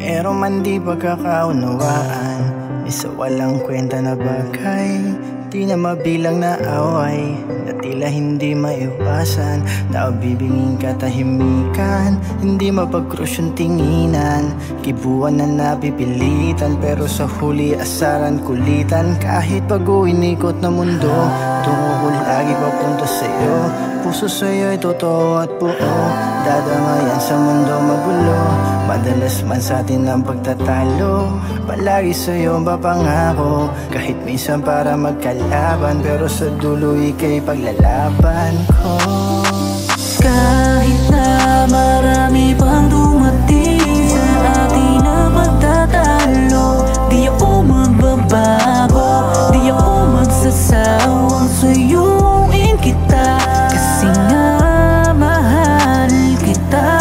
Meron man di pagkakaunawaan, isa walang kwenta na bagay, di na mabilang na away, na tila hindi maiwasan. Naubibinging katahimikan, hindi mapagkrus yung tinginan. Kibuan na napipilitan, pero sa huli asaran kulitan. Kahit pag uinikot na mundo, tungo ko lagi papunta sa'yo. Puso sa'yo'y totoo at buo, dadamayan sa mundo magulo. Madalas man sa'tin ang pagtatalo, palagi sa'yo mapangako. Kahit minsan para magkalaban, pero sa dulo ika'y paglalaban ko. Kahit na marami pang dumating sa atin na pagtatalo, di ako magbabago, di ako magsasawang suyuin kita. Kasi nga mahal kita.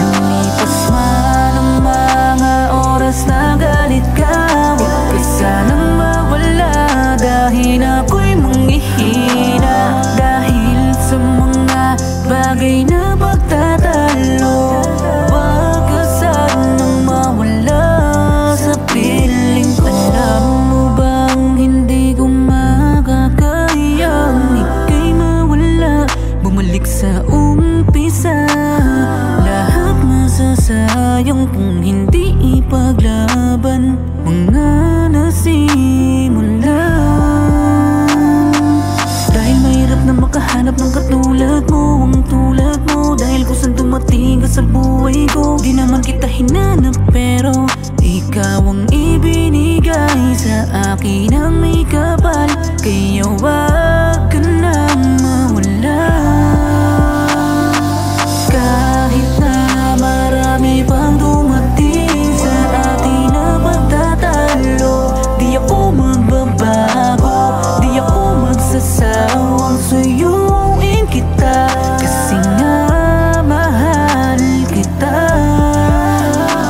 Lumipas man ang mga oras na galit ka, huwag ka sanang mawala, dahil ako'y manghihina. Dahil sa mga bagay na pagtatalo, huwag ka sanang mawala sa piling ko. Alam mo bang hindi ko makakayang ika'y mawala, bumalik sa umpisa. Lahat masasayang kung hindi ipaglaban mga nasimulan. Dahil mahirap na makahanap ng katulad mo, ang tulad mo. Dahil kung saan dumating ka sa buhay ko, di naman kita hinanap, pero ikaw ang ibinigay sa akin ang may kapal. Kaya wag ka nang mawala. Kahit na marami pang dumating sa atin na pagtatalo, di ako magbabago, di ako magsasawang suyuin kita. Kasi nga mahal kita.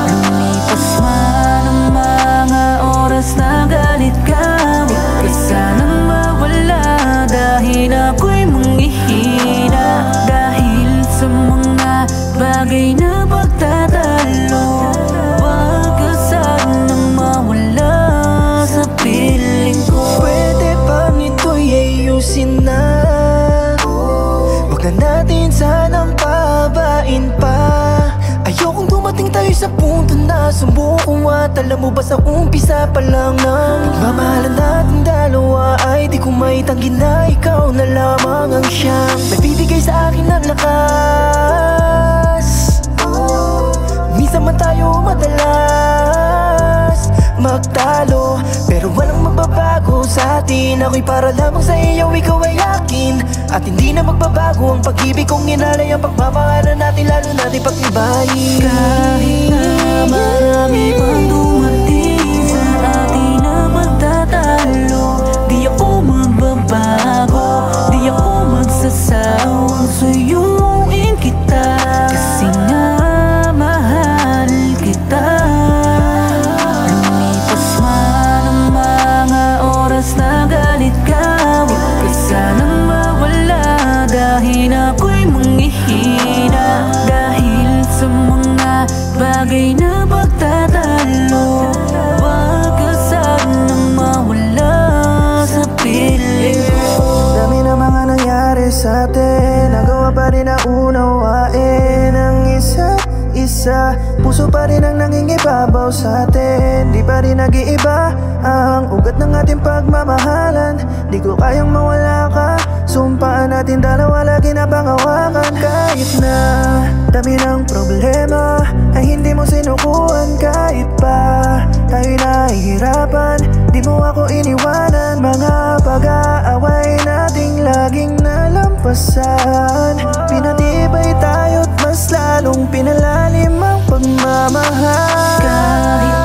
Lumipas man ang mga oras na galit ka, huwag ka sanang mawala, dahil ako'y manghihina. Dahil sa mga bagay na pagtatalo, huwag ka sanang mawala sa piling ko. Pwede bang ito'y ayusin na? Huwag na natin sanang pababain pa. Ayokong dumating tayo sa punto na sumuko. At alam mo ba sa umpisa pa lang ng pagmamahalan natin dalawa, ay di ko maitanggi na ikaw na lamang ang siyang nagbibigay sa akin ng lakas. Minsan man tayo madalas magtalo, pero walang magbabago sa atin. Ako'y para lamang sa iyo, ikaw ay akin. At hindi na magbabago ang pag-ibig kong inalay, ang pagmamahalan natin lalo natin pagtibayin. Kahit na marami pang dumating sa atin na pagtatalo, di ako magbabago, di ako magsasawang suyuin kita. Kasi nga mahal kita. Lumipas man ang mga oras na galit ka, huwag ka sanang mawala, dahil ako'y manghihina. Dahil sa mga bagay na pagtatalo, huwag ka sanang mawala sa piling ko. Dami na mga nangyari sa atin, nagawa pa rin na unawain ang isa't isa. Puso pa rin ang nangingibabaw sa atin, di pa rin nag-iiba ang ugat ng ating pagmamahalan. Di ko kayang mawala ka, sumpaan natin dalawa lagi na pangawakan. Kahit na dami ng problema ay hindi mo sinukuhan, kahit pa tayo nahihirapan, di mo ako iniwanan. Mga pag-aaway nating laging nalampasan, pinatibay tayo't mas lalong pinalalim ang pagmamahal. Kahit